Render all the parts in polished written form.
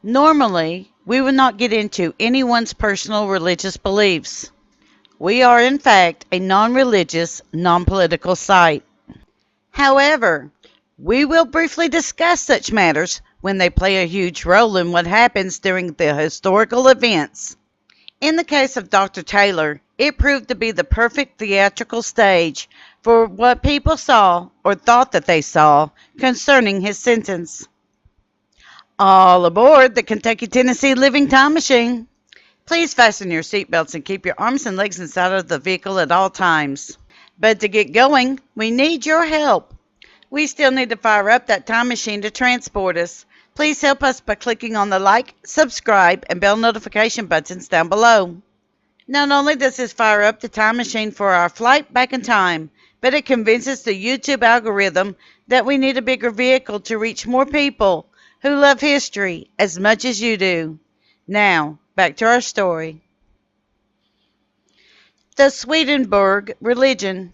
Normally, we would not get into anyone's personal religious beliefs. We are, in fact, a non-religious, non-political site. However, we will briefly discuss such matters when they play a huge role in what happens during the historical events. In the case of Dr. Taylor, it proved to be the perfect theatrical stage for what people saw or thought that they saw concerning his sentence. All aboard the Kentucky Tennessee Living Time Machine. Please fasten your seatbelts and keep your arms and legs inside of the vehicle at all times. But to get going, we need your help. We still need to fire up that time machine to transport us. Please help us by clicking on the like, subscribe, and bell notification buttons down below. Not only does this fire up the time machine for our flight back in time, but it convinces the YouTube algorithm that we need a bigger vehicle to reach more people who love history as much as you do. Now, back to our story. The Swedenborg Religion.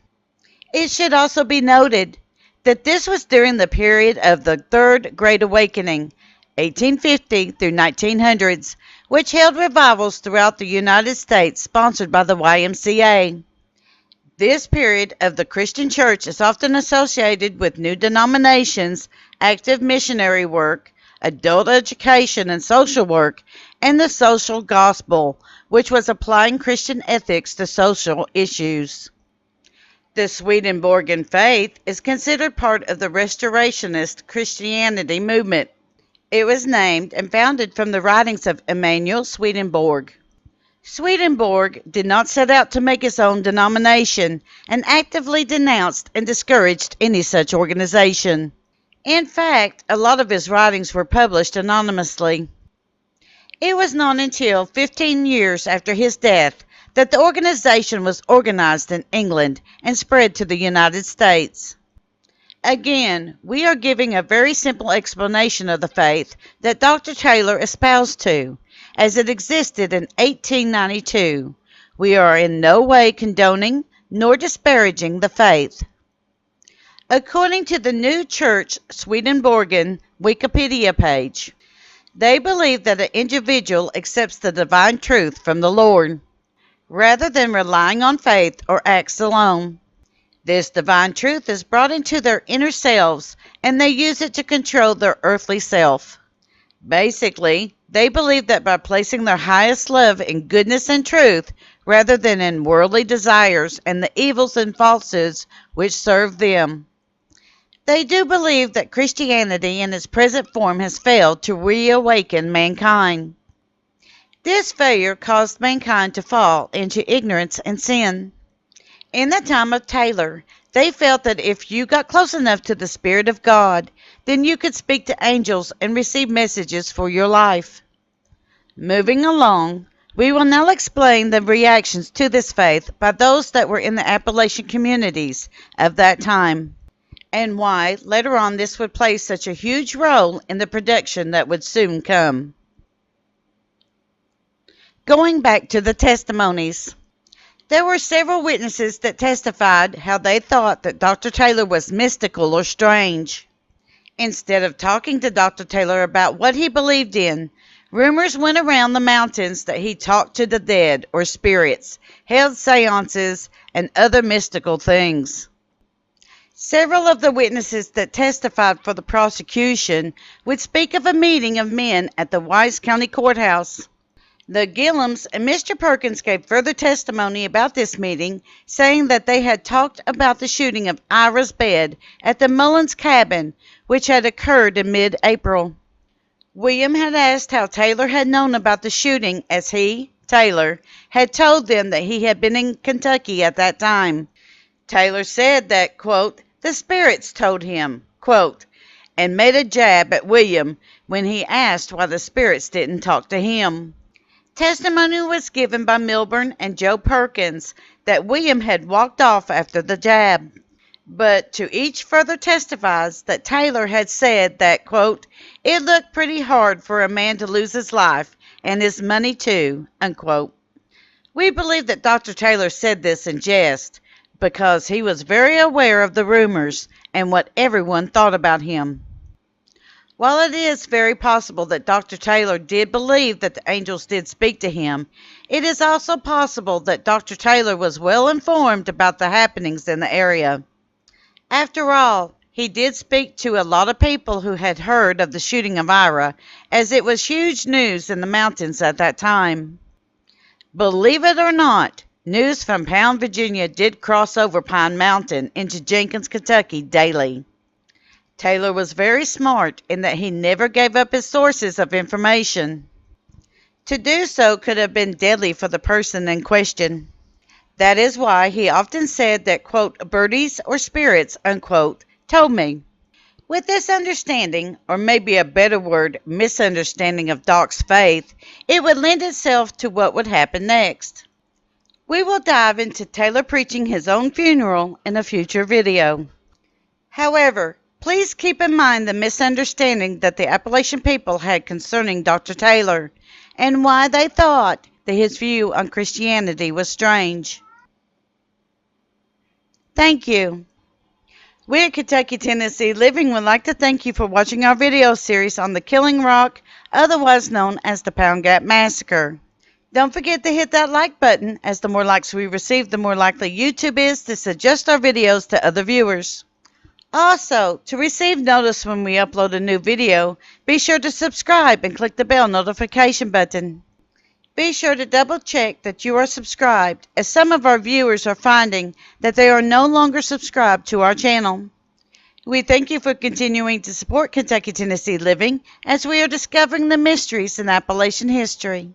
It should also be noted that this was during the period of the Third Great Awakening, 1850 through 1900s, which held revivals throughout the United States sponsored by the YMCA. This period of the Christian church is often associated with new denominations, active missionary work, adult education and social work, and the social gospel, which was applying Christian ethics to social issues. The Swedenborgian faith is considered part of the Restorationist Christianity movement. It was named and founded from the writings of Emanuel Swedenborg. Swedenborg did not set out to make his own denomination and actively denounced and discouraged any such organization. In fact, a lot of his writings were published anonymously. It was not until 15 years after his death that the organization was organized in England and spread to the United States. Again, we are giving a very simple explanation of the faith that Dr. Taylor espoused to, as it existed in 1892. We are in no way condoning nor disparaging the faith. According to the New Church Swedenborgian Wikipedia page, they believe that an individual accepts the divine truth from the Lord, rather than relying on faith or acts alone. This divine truth is brought into their inner selves, and they use it to control their earthly self. Basically, they believe that by placing their highest love in goodness and truth, rather than in worldly desires and the evils and falsehoods which serve them. They do believe that Christianity in its present form has failed to reawaken mankind. This failure caused mankind to fall into ignorance and sin. In the time of Taylor, they felt that if you got close enough to the Spirit of God, then you could speak to angels and receive messages for your life. Moving along, we will now explain the reactions to this faith by those that were in the Appalachian communities of that time, and why later on this would play such a huge role in the production that would soon come. Going back to the testimonies, there were several witnesses that testified how they thought that Dr. Taylor was mystical or strange. Instead of talking to Dr. Taylor about what he believed in, rumors went around the mountains that he talked to the dead or spirits, held seances, and other mystical things. Several of the witnesses that testified for the prosecution would speak of a meeting of men at the Wise County Courthouse. The Gillums and Mr. Perkins gave further testimony about this meeting, saying that they had talked about the shooting of Ira's bed at the Mullins cabin, which had occurred in mid-April. William had asked how Taylor had known about the shooting, as he, Taylor, had told them that he had been in Kentucky at that time. Taylor said that, quote, the spirits told him, quote, and made a jab at William when he asked why the spirits didn't talk to him. Testimony was given by Milburn and Joe Perkins that William had walked off after the jab, but to each further testifies that Taylor had said that, quote, it looked pretty hard for a man to lose his life and his money too, unquote. We believe that Dr. Taylor said this in jest because he was very aware of the rumors and what everyone thought about him. While it is very possible that Dr. Taylor did believe that the angels did speak to him, it is also possible that Dr. Taylor was well informed about the happenings in the area. After all, he did speak to a lot of people who had heard of the shooting of Ira, as it was huge news in the mountains at that time. Believe it or not, news from Pound, Virginia did cross over Pine Mountain into Jenkins, Kentucky daily. Taylor was very smart in that he never gave up his sources of information. To do so could have been deadly for the person in question. That is why he often said that, quote, birdies or spirits, unquote, told me. With this understanding, or maybe a better word, misunderstanding of Doc's faith, it would lend itself to what would happen next. We will dive into Taylor preaching his own funeral in a future video. However, please keep in mind the misunderstanding that the Appalachian people had concerning Dr. Taylor, and why they thought that his view on Christianity was strange. Thank you. We at Kentucky, Tennessee Living would like to thank you for watching our video series on the Killing Rock, otherwise known as the Pound Gap Massacre. Don't forget to hit that like button, as the more likes we receive, the more likely YouTube is to suggest our videos to other viewers. Also, to receive notice when we upload a new video, be sure to subscribe and click the bell notification button. Be sure to double check that you are subscribed, as some of our viewers are finding that they are no longer subscribed to our channel. We thank you for continuing to support Kentucky, Tennessee Living as we are discovering the mysteries in Appalachian history.